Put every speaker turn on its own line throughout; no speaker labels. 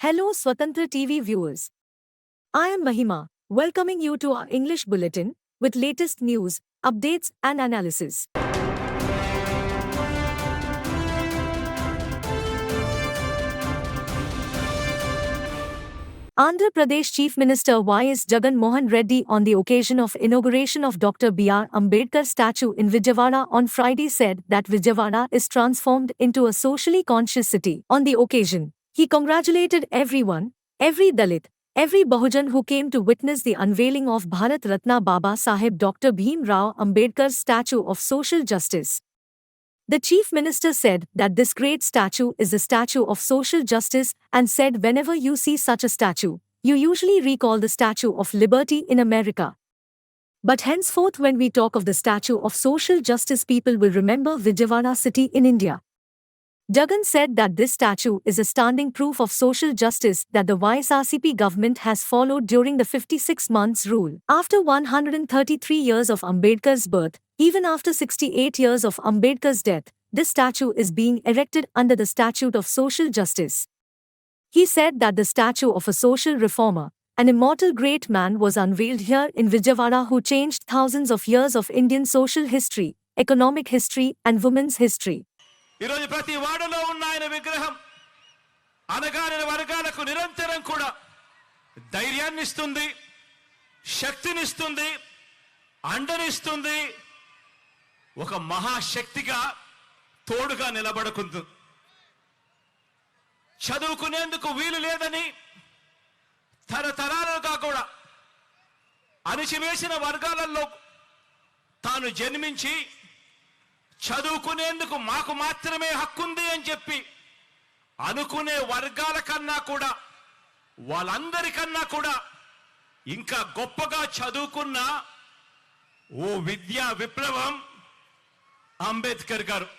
Hello Swatantra TV viewers. I am Mahima, welcoming you to our English Bulletin with latest news, updates and analysis. Andhra Pradesh Chief Minister Y.S. Jagan Mohan Reddy on the occasion of inauguration of Dr. B.R. Ambedkar statue in Vijayawada on Friday said that Vijayawada is transformed into a socially conscious city. On the occasion, he congratulated everyone, every Dalit, every Bahujan who came to witness the unveiling of Bharat Ratna Baba Saheb Dr. Bhim Rao Ambedkar's statue of social justice. The Chief Minister said that this great statue is a statue of social justice and said whenever you see such a statue, you usually recall the Statue of Liberty in America. But henceforth when we talk of the Statue of Social Justice, people will remember Vijayawada city in India. Jagan said that this statue is a standing proof of social justice that the YSRCP government has followed during the 56 months rule. After 133 years of Ambedkar's birth, even after 68 years of Ambedkar's death, this statue is being erected under the Statute of Social Justice. He said that the statue of a social reformer, an immortal great man, was unveiled here in Vijayawada who changed thousands of years of Indian social history, economic history and women's history.
ఈరోజు ప్రతి వాడలో ఉన్న ఆయన విగ్రహం అనగారిన వర్గాలకు నిరంతరం కూడా ధైర్యాన్ని ఇస్తుంది, శక్తినిస్తుంది, అండనిస్తుంది, ఒక మహాశక్తిగా తోడుగా నిలబడుకుంది. చదువుకునేందుకు వీలు లేదని తరతరాలుగా కూడా అణిచివేసిన వర్గాలలో తాను జన్మించి చదువుకునేందుకు మాకు మాత్రమే హక్కుంది అని చెప్పి అనుకునే వర్గాల కన్నా కూడా వాళ్ళందరికన్నా కూడా ఇంకా గొప్పగా చదువుకున్న ఓ విద్యా విప్లవం అంబేద్కర్ గారు.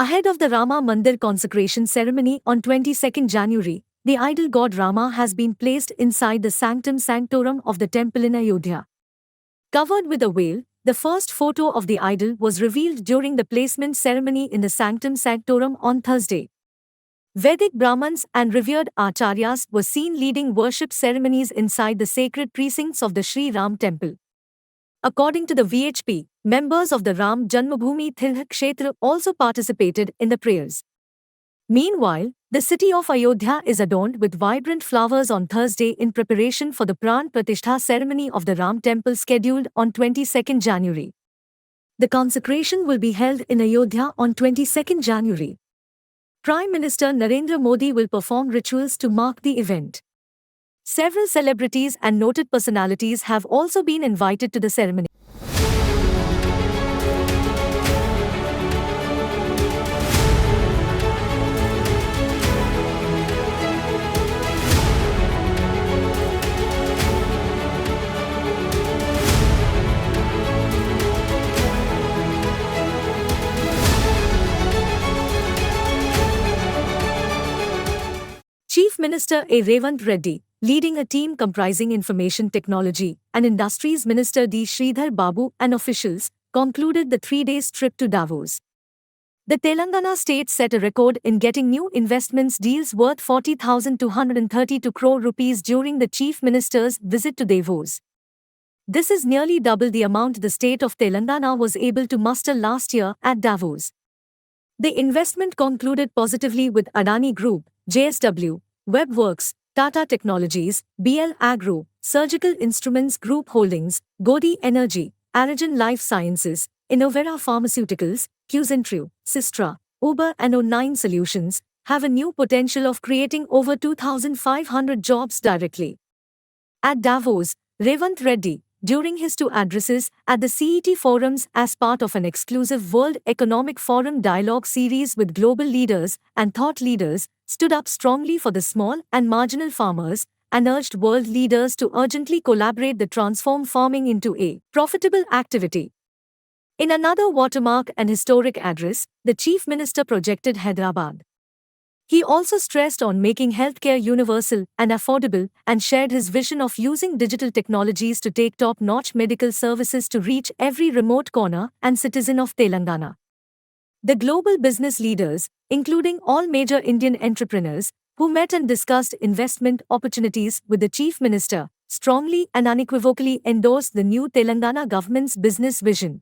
Ahead of the Rama Mandir consecration ceremony on 22nd January, the idol god Rama has been placed inside the sanctum sanctorum of the temple in Ayodhya. Covered with a veil, the first photo of the idol was revealed during the placement ceremony in the sanctum sanctorum on Thursday. Vedic Brahmins and revered Acharyas were seen leading worship ceremonies inside the sacred precincts of the Sri Ram temple. According to the VHP, members of the Ram Janmabhoomi Tirth Kshetra also participated in the prayers. Meanwhile, the city of Ayodhya is adorned with vibrant flowers on Thursday in preparation for the Pran Pratishtha ceremony of the Ram temple scheduled on 22nd January. The consecration will be held in Ayodhya on 22nd January. Prime Minister Narendra Modi will perform rituals to mark the event. Several celebrities and noted personalities have also been invited to the ceremony. Chief Minister A. Revant Reddy, leading a team comprising Information Technology and Industries Minister D. Sridhar Babu and officials, concluded the 3-day trip to Davos. The Telangana state set a record in getting new investments deals worth 40,232 crore rupees during the Chief Minister's visit to Davos. This is nearly double the amount the state of Telangana was able to muster last year at Davos. The investment concluded positively with Adani Group, JSW, WebWorks, Tata Technologies, BL Agro, Surgical Instruments Group Holdings, Godi Energy, Aragen Life Sciences, Innovera Pharmaceuticals, Qzentru, Sistra, Uber and O9 Solutions, have a new potential of creating over 2,500 jobs directly. At Davos, Revant Reddy, during his 2 addresses at the CET forums as part of an exclusive World Economic Forum dialogue series with global leaders and thought leaders, stood up strongly for the small and marginal farmers and urged world leaders to urgently collaborate to transform farming into a profitable activity. In another watermark and historic address, the Chief Minister projected Hyderabad. He also stressed on making healthcare universal and affordable and shared his vision of using digital technologies to take top-notch medical services to reach every remote corner and citizen of Telangana. The global business leaders, including all major Indian entrepreneurs, who met and discussed investment opportunities with the Chief Minister, strongly and unequivocally endorsed the new Telangana government's business vision.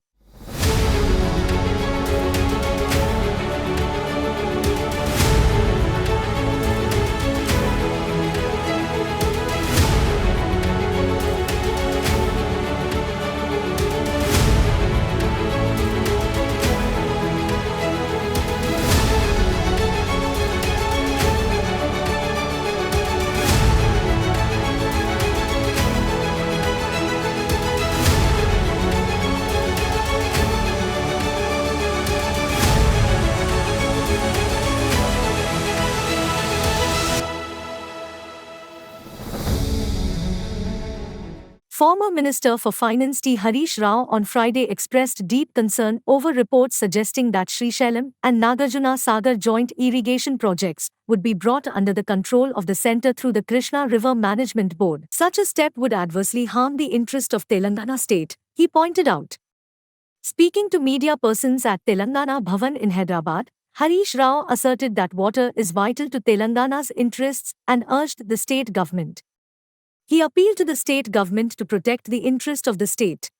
Former Minister for Finance T. Harish Rao on Friday expressed deep concern over reports suggesting that Srisailam and Nagarjuna Sagar joint irrigation projects would be brought under the control of the centre through the Krishna River Management Board. Such a step would adversely harm the interest of Telangana state, he pointed out. Speaking to media persons at Telangana Bhavan in Hyderabad, Harish Rao asserted that water is vital to Telangana's interests and urged the state government. He appealed to the state government to protect the interest of the state.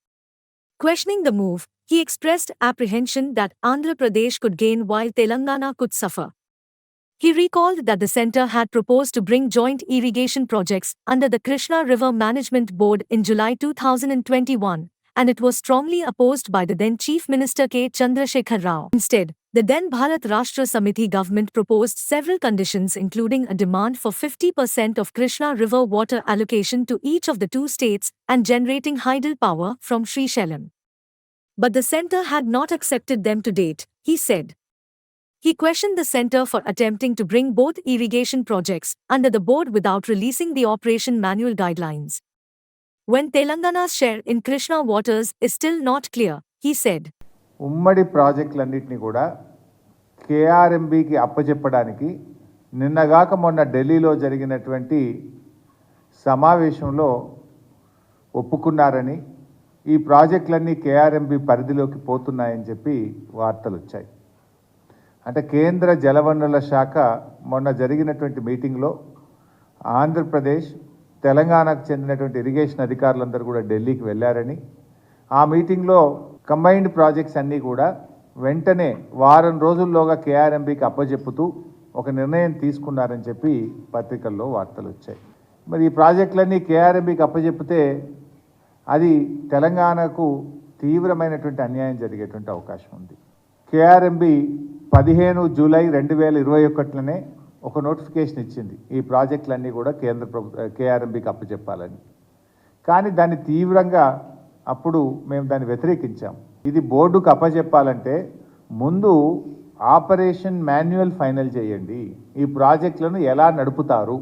Questioning the move, he expressed apprehension that Andhra Pradesh could gain while Telangana could suffer. He recalled that the centre had proposed to bring joint irrigation projects under the Krishna River Management Board in July 2021, and it was strongly opposed by the then Chief Minister K. Chandrasekhar Rao. Instead, the then Bharat Rashtra Samiti government proposed several conditions including a demand for 50% of Krishna River water allocation to each of the two states and generating hydel power from Srisailam. But the centre had not accepted them to date, he said. He questioned the centre for attempting to bring both irrigation projects under the board without releasing the operation manual guidelines. When Telangana's share in Krishna waters is still not clear, he said.
ఉమ్మడి ప్రాజెక్టులన్నింటినీ కూడా కేఆర్ఎంబీకి అప్పచెప్పడానికి నిన్నగాక మొన్న ఢిల్లీలో జరిగినటువంటి సమావేశంలో ఒప్పుకున్నారని ఈ ప్రాజెక్టులన్నీ KRMB పరిధిలోకి పోతున్నాయని చెప్పి వార్తలు వచ్చాయి. అంటే కేంద్ర జలవనరుల శాఖ మొన్న జరిగినటువంటి మీటింగ్లో ఆంధ్రప్రదేశ్ తెలంగాణకు చెందినటువంటి ఇరిగేషన్ అధికారులందరూ కూడా ఢిల్లీకి వెళ్ళారని ఆ మీటింగ్లో కంబైన్డ్ ప్రాజెక్ట్స్ అన్నీ కూడా వెంటనే వారం రోజుల్లోగా కేఆర్ఎంబీకి అప్పచెప్పుతూ ఒక నిర్ణయం తీసుకున్నారని చెప్పి పత్రికల్లో వార్తలు వచ్చాయి. మరి ఈ ప్రాజెక్టులన్నీ కేఆర్ఎంబీకి అప్పచెప్పితే అది తెలంగాణకు తీవ్రమైనటువంటి అన్యాయం జరిగేటువంటి అవకాశం ఉంది. కేఆర్ఎంబీ 15 జూలై 2021లోనే ఒక నోటిఫికేషన్ ఇచ్చింది ఈ ప్రాజెక్టులన్నీ కూడా కేంద్ర ప్రభుత్వ కేఆర్ఎంబీకి అప్పచెప్పాలని. కానీ దాన్ని తీవ్రంగా అప్పుడు మేము దాన్ని వ్యతిరేకించాం. ఇది బోర్డుకు అప్పచెప్పాలంటే ముందు ఆపరేషన్ మాన్యువల్ ఫైనల్ చేయండి, ఈ ప్రాజెక్టులను ఎలా నడుపుతారు.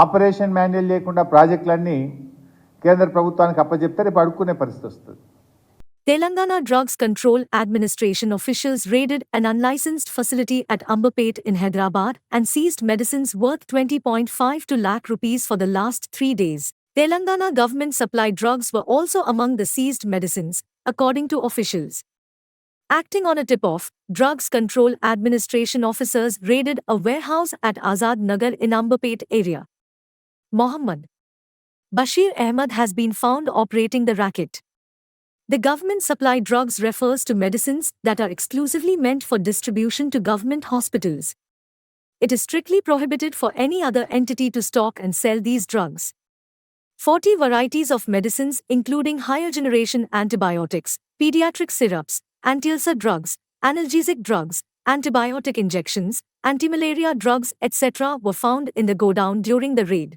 ఆపరేషన్ మాన్యువల్ లేకుండా ప్రాజెక్టులన్నీ కేంద్ర ప్రభుత్వానికి అప్పచెప్తే రేపు అడుక్కునే పరిస్థితి వస్తుంది.
Telangana Drugs Control Administration officials raided an unlicensed facility at Ambapet in Hyderabad and seized medicines worth 20.52 lakh rupees for the last 3 days. Telangana government supplied drugs were also among the seized medicines, according to officials. Acting on a tip-off, Drugs Control Administration officers raided a warehouse at Azad Nagar in Ambapet area. Mohammad Bashir Ahmed has been found operating the racket. The government-supplied drugs refers to medicines that are exclusively meant for distribution to government hospitals. It is strictly prohibited for any other entity to stock and sell these drugs. 40 varieties of medicines including higher-generation antibiotics, pediatric syrups, anti-ulcer drugs, analgesic drugs, antibiotic injections, anti-malaria drugs, etc. were found in the godown during the raid.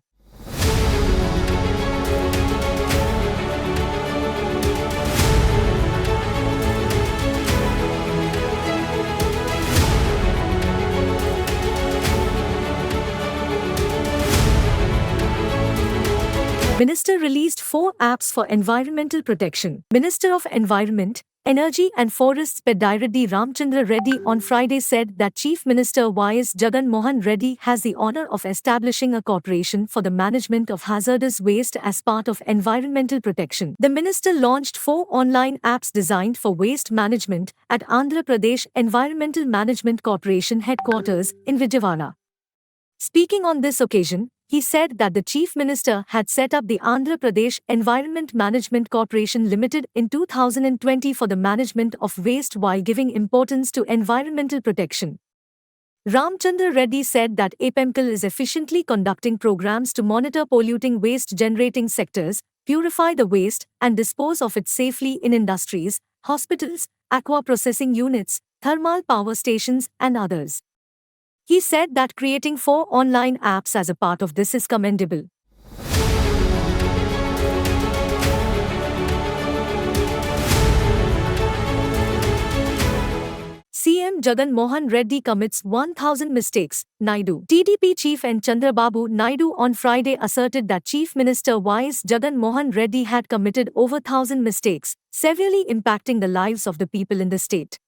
Minister released 4 apps for environmental protection. Minister of Environment, Energy and Forests Peddaireddy Ramchandra Reddy on Friday said that Chief Minister Y.S. Jagan Mohan Reddy has the honor of establishing a corporation for the management of hazardous waste as part of environmental protection. The minister launched 4 online apps designed for waste management at Andhra Pradesh Environmental Management Corporation headquarters in Vijayawada. Speaking on this occasion, he said that the Chief Minister had set up the Andhra Pradesh Environment Management Corporation Limited in 2020 for the management of waste while giving importance to environmental protection. Ramchandra Reddy said that APEMCL is efficiently conducting programs to monitor polluting waste-generating sectors, purify the waste, and dispose of it safely in industries, hospitals, aqua processing units, thermal power stations, and others. He said that creating 4 online apps as a part of this is commendable. CM Jagan Mohan Reddy commits 1,000 mistakes, Naidu. TDP chief N. Chandrababu Naidu on Friday asserted that Chief Minister Y.S. Jagan Mohan Reddy had committed over 1,000 mistakes, severely impacting the lives of the people in the state.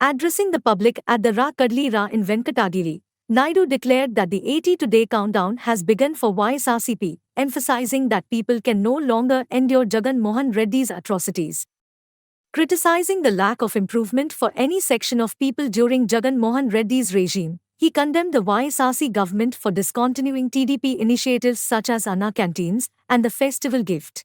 Addressing the public at the Ra Kadli Ra in Venkatagiri, Naidu declared that the 80-day countdown has begun for YSRCP, emphasizing that people can no longer endure Jagan Mohan Reddy's atrocities. Criticizing the lack of improvement for any section of people during Jagan Mohan Reddy's regime, he condemned the YSRC government for discontinuing TDP initiatives such as Anna canteens and the festival gift.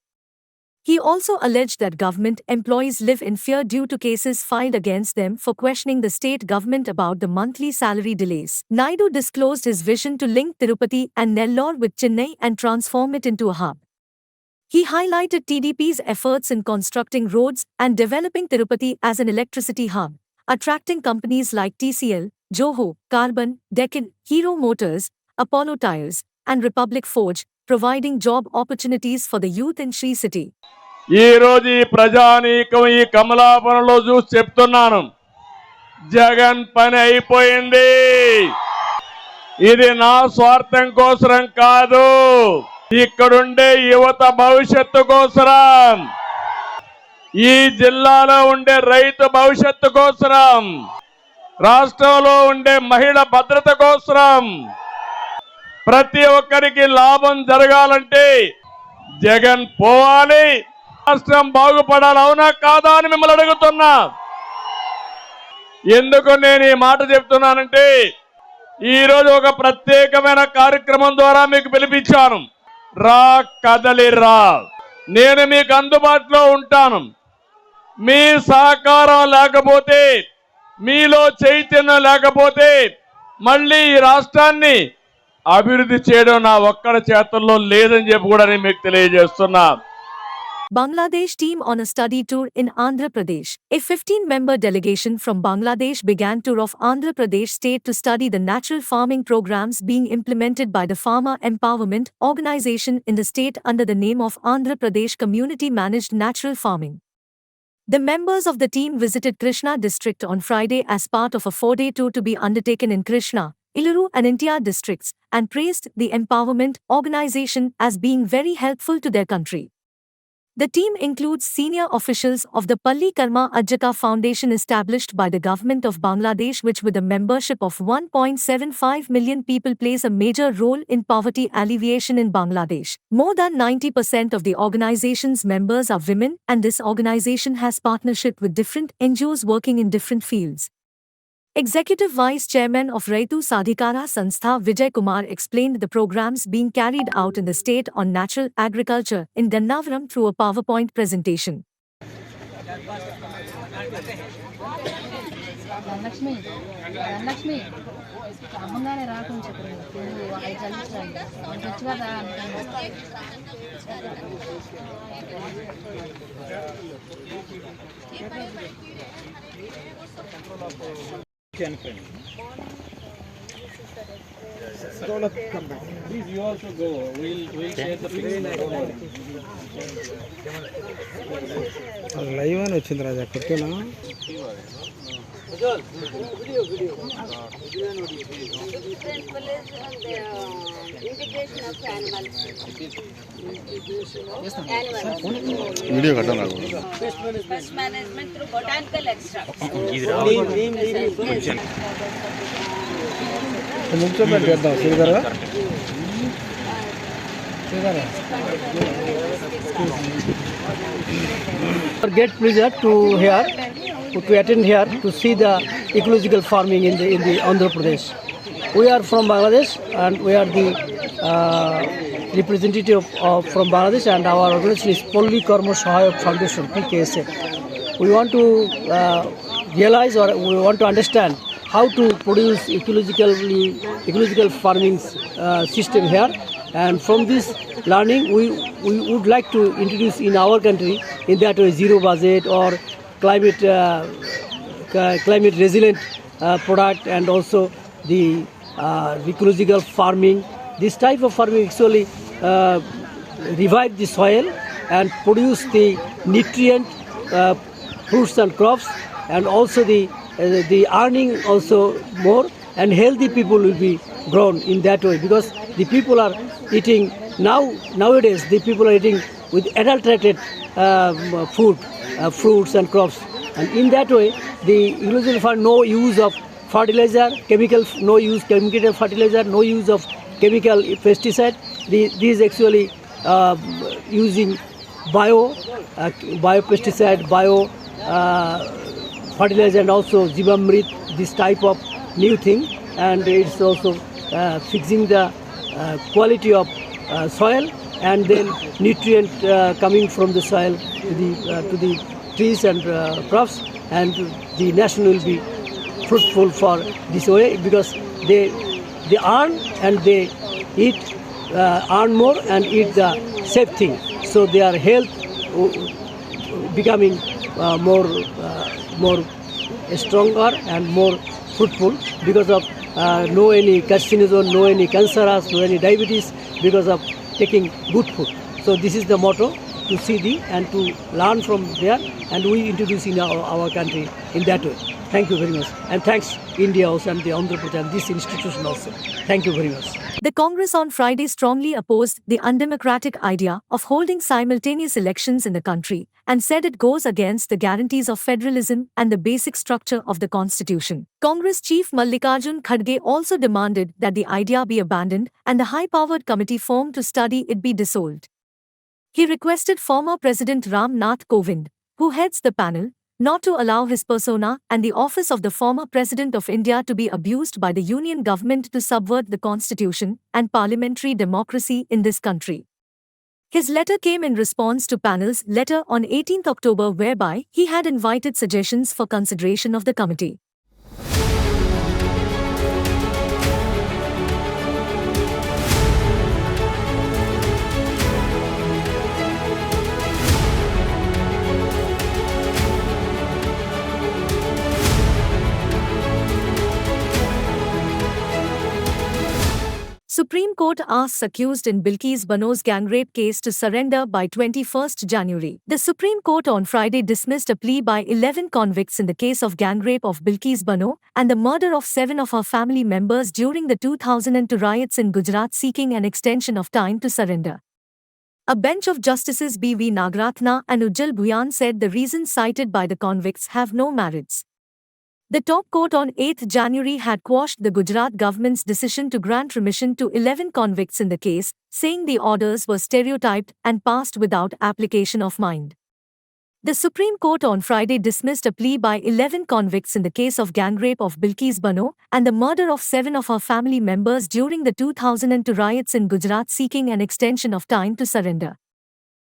He also alleged that government employees live in fear due to cases filed against them for questioning the state government about the monthly salary delays. Naidu disclosed his vision to link Tirupati and Nellore with Chennai and transform it into a hub. He highlighted TDP's efforts in constructing roads and developing Tirupati as an electricity hub, attracting companies like TCL, Joho, Carbon, Deccan, Hero Motors, Apollo Tyres, and Republic Forge, providing job opportunities for the youth in Sri City.
ఈ రోజు ఈ ప్రజానీకం ఈ కమలాపురంలో చూసి చెప్తున్నాను, జగన్ పని అయిపోయింది. ఇది నా స్వార్థం కోసం కాదు, ఇక్కడుండే యువత భవిష్యత్తు కోసం, ఈ జిల్లాలో ఉండే రైతు భవిష్యత్తు కోసం, రాష్ట్రంలో ఉండే మహిళ భద్రత కోసం, ప్రతి ఒక్కరికి లాభం జరగాలంటే జగన్ పోవాలి, రాష్ట్రం బాగుపడాలి. అవునా కాదా అని మిమ్మల్ని అడుగుతున్నా. ఎందుకు నేను ఈ మాట చెప్తున్నానంటే, ఈరోజు ఒక ప్రత్యేకమైన కార్యక్రమం ద్వారా మీకు పిలిపించాను. రా కదలి రా, నేను మీకు అందుబాటులో ఉంటాను. మీ సహకారం లేకపోతే, మీలో చైతన్యం లేకపోతే మళ్ళీ ఈ రాష్ట్రాన్ని అభివృద్ధి చేయడం నా ఒక్కడి చేతుల్లో లేదని చెప్పి కూడా నేను మీకు తెలియజేస్తున్నా.
Bangladesh team on a study tour in Andhra Pradesh. A 15-member delegation from Bangladesh began tour of Andhra Pradesh state to study the natural farming programs being implemented by the Farmer Empowerment Organization in the state under the name of Andhra Pradesh Community Managed Natural Farming. The members of the team visited Krishna district on Friday as part of a 4-day tour to be undertaken in Krishna, Iluru and NTR districts, and praised the Empowerment Organization as being very helpful to their country. The team includes senior officials of the Palli Karma Ajjaka Foundation established by the government of Bangladesh, which with a membership of 1.75 million people plays a major role in poverty alleviation in Bangladesh. More than 90% of the organization's members are women, and this organization has partnership with different NGOs working in different fields. Executive Vice Chairman of Raitu Sadhikara Sanstha Vijay Kumar explained the programs being carried out in the state on natural agriculture in Gannavaram through a PowerPoint presentation.
Please, you also go. We'll share the picture.
Live అని వచ్చింది రాజా కొట్టేనా
video కట్టనా
Pest management through botanical extracts.
ముఖ్యమంత్రి చేద్దాం Sridhar
Get pleasure to attend here to see the ecological farming in the Andhra Pradesh. we are from Bangladesh and we are the representative from Bangladesh, and our organization is Polli Karma Sahayak Foundation, PKSA. We want to realize, or we want to understand how to produce ecological farming system here, and from this learning we would like to introduce in our country, in that way zero budget or climate resilient product, and also the ecological farming. This type of farming actually revive the soil and produce the nutrient fruits and crops, and also the earning also more, and healthy people will be grown in that way, because the people are eating nowadays the people are eating with adulterated food, fruits and crops, and in that way the ecological farm, no use of fertilizer, no use chemical fertilizer, no use of chemical pesticide. These actually using bio pesticide, bio fertilizer, and also Jivamrit, this type of new thing, and it's also fixing the quality of soil, and then nutrient coming from the soil to the trees and crops, and the nation will be fruitful for this way, because they earn and they earn more and eat the safe thing, so their health becoming more stronger and more fruitful, because of no any carcinogen, no any cancerous, no any diabetes, because of taking good food. So this is the motto, to see and to learn from there, and we introduce in our country in that way. Thank you very much, and thanks India also and the Andhra Pradesh and this institution also. Thank you very much.
The Congress on Friday strongly opposed the undemocratic idea of holding simultaneous elections in the country and said it goes against the guarantees of federalism and the basic structure of the constitution. Congress Chief Mallikarjun Kharge also demanded that the idea be abandoned and the high-powered committee formed to study it be dissolved. He requested former President Ram Nath Kovind, who heads the panel, not to allow his persona and the office of the former President of India to be abused by the union government to subvert the constitution and parliamentary democracy in this country. His letter came in response to panel's letter on 18 October, whereby he had invited suggestions for consideration of the committee. Supreme Court asks accused in Bilkis Bano's gang rape case to surrender by 21st January. The Supreme Court on Friday dismissed a plea by 11 convicts in the case of gang rape of Bilkis Bano and the murder of 7 of her family members during the 2002 riots in Gujarat, seeking an extension of time to surrender. A bench of Justices B.V. Nagarathna and Ujjal Bhuyan said the reasons cited by the convicts have no merits. The top court on 8 January had quashed the Gujarat government's decision to grant remission to 11 convicts in the case, saying the orders were stereotyped and passed without application of mind. The Supreme Court on Friday dismissed a plea by 11 convicts in the case of gang rape of Bilkis Bano and the murder of 7 of her family members during the 2002 riots in Gujarat, seeking an extension of time to surrender.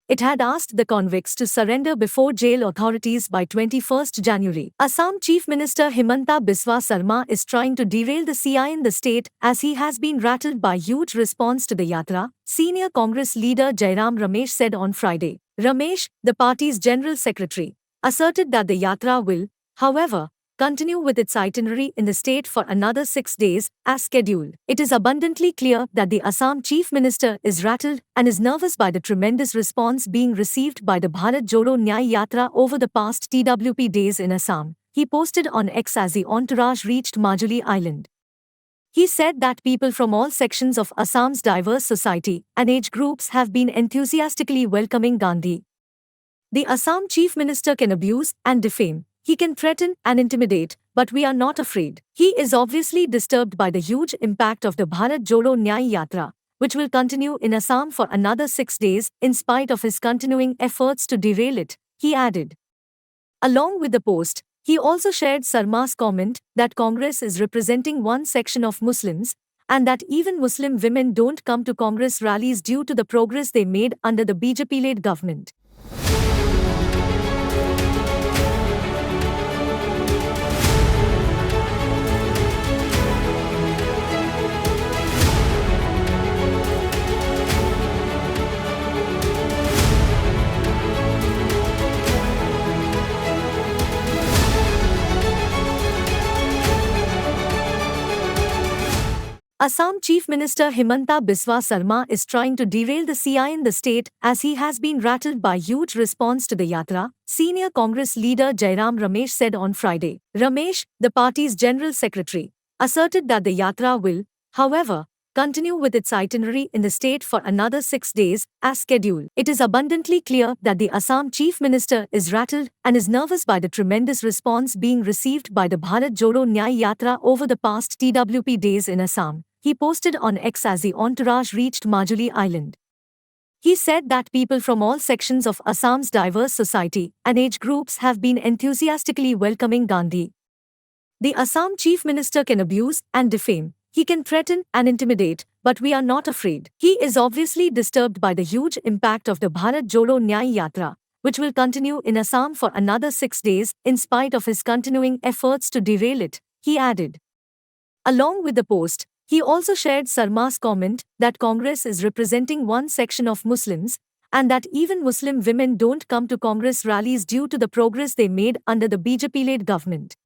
It had asked the convicts to surrender before jail authorities by 21st January. Assam Chief Minister Himanta Biswa Sarma is trying to derail the CI in the state as he has been rattled by huge response to the Yatra, senior Congress leader Jairam Ramesh said on Friday. Ramesh, the party's general secretary, asserted that the Yatra will, however, continue with its itinerary in the state for another 6 days, as scheduled. It is abundantly clear that the Assam Chief Minister is rattled and is nervous by the tremendous response being received by the Bharat Jodo Nyay Yatra over the past TWP days in Assam, he posted on X as the entourage reached Majuli Island. He said that people from all sections of Assam's diverse society and age groups have been enthusiastically welcoming Gandhi. The Assam Chief Minister can abuse and defame. He can threaten and intimidate, but we are not afraid. He is obviously disturbed by the huge impact of the Bharat Jodo Nyay Yatra, which will continue in Assam for another 6 days in spite of his continuing efforts to derail it, he added. Along with the post, He also shared Sarma's comment that Congress is representing one section of Muslims and that even Muslim women don't come to Congress rallies due to the progress they made under the BJP-led government. Assam Chief Minister Himanta Biswa Sarma is trying to derail the CI in the state as he has been rattled by huge response to the Yatra, senior Congress leader Jairam Ramesh said on Friday. Ramesh, the party's general secretary, asserted that the Yatra will, however, continue with its itinerary in the state for another 6 days, as scheduled. It is abundantly clear that the Assam Chief Minister is rattled and is nervous by the tremendous response being received by the Bharat Jodo Nyay Yatra over the past TWP days in Assam, he posted on X as the entourage reached Majuli Island. He said that people from all sections of Assam's diverse society and age groups have been enthusiastically welcoming Gandhi. The Assam Chief Minister can abuse and defame. He can threaten and intimidate, but we are not afraid. He is obviously disturbed by the huge impact of the Bharat Jodo Nyay Yatra, which will continue in Assam for another 6 days, in spite of his continuing efforts to derail it, he added. Along with the post, he also shared Sarma's comment that Congress is representing one section of Muslims and that even Muslim women don't come to Congress rallies due to the progress they made under the BJP-led government.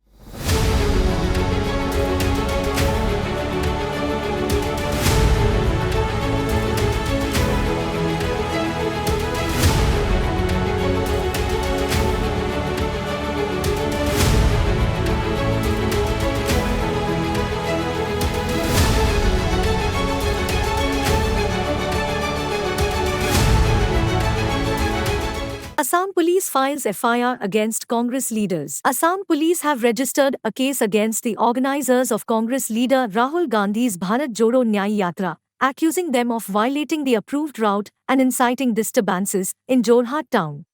Assam Police files FIR against Congress leaders. Assam Police have registered a case against the organizers of Congress leader Rahul Gandhi's Bharat Jodo Nyay Yatra, accusing them of violating the approved route and inciting disturbances in Jorhat town.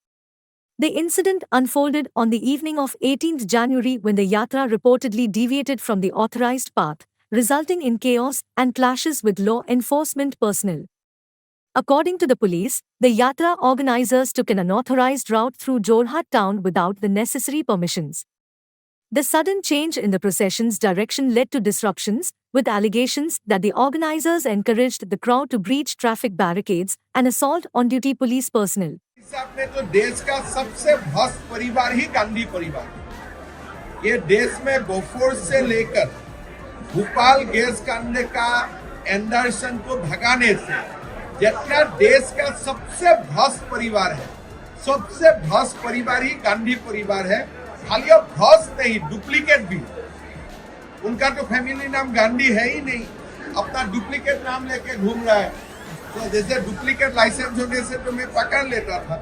The incident unfolded on the evening of 18th January when the Yatra reportedly deviated from the authorized path, resulting in chaos and clashes with law enforcement personnel. According to the police, the Yatra organizers took an unauthorized route through Jorhat town without the necessary permissions. The sudden change in the procession's direction led to disruptions, with allegations that the organizers encouraged the crowd to breach traffic barricades and assault on-duty police personnel.
आपने तो देश का सबसे भ्रष्ट परिवार ही गांधी परिवार। ये देश में बोफोर्स से लेकर भोपाल गैस कांड का एंडरसन को भगाने से जितना देश का सबसे भ्रष्ट परिवार है, सबसे भ्रष्ट परिवार ही गांधी परिवार है। खाली अब भ्रष्ट नहीं, डुप्लीकेट भी। उनका तो फैमिली नाम गांधी है ही नहीं, अपना डुप्लीकेट नाम लेके घूम रहा है। तो जैसे डुप्लीकेट लाइसेंस होने से तो मैं पकड़ लेता था,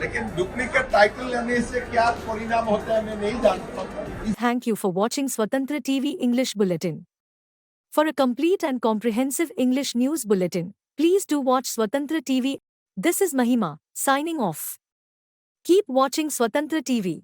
लेकिन डुप्लीकेट टाइटल लेने से क्या परिणाम होता है मैं नहीं जानता।
Thank you for watching Swatantra TV English Bulletin. For a complete and comprehensive English news bulletin, please do watch Swatantra TV. This is Mahima, signing off. Keep watching Swatantra TV.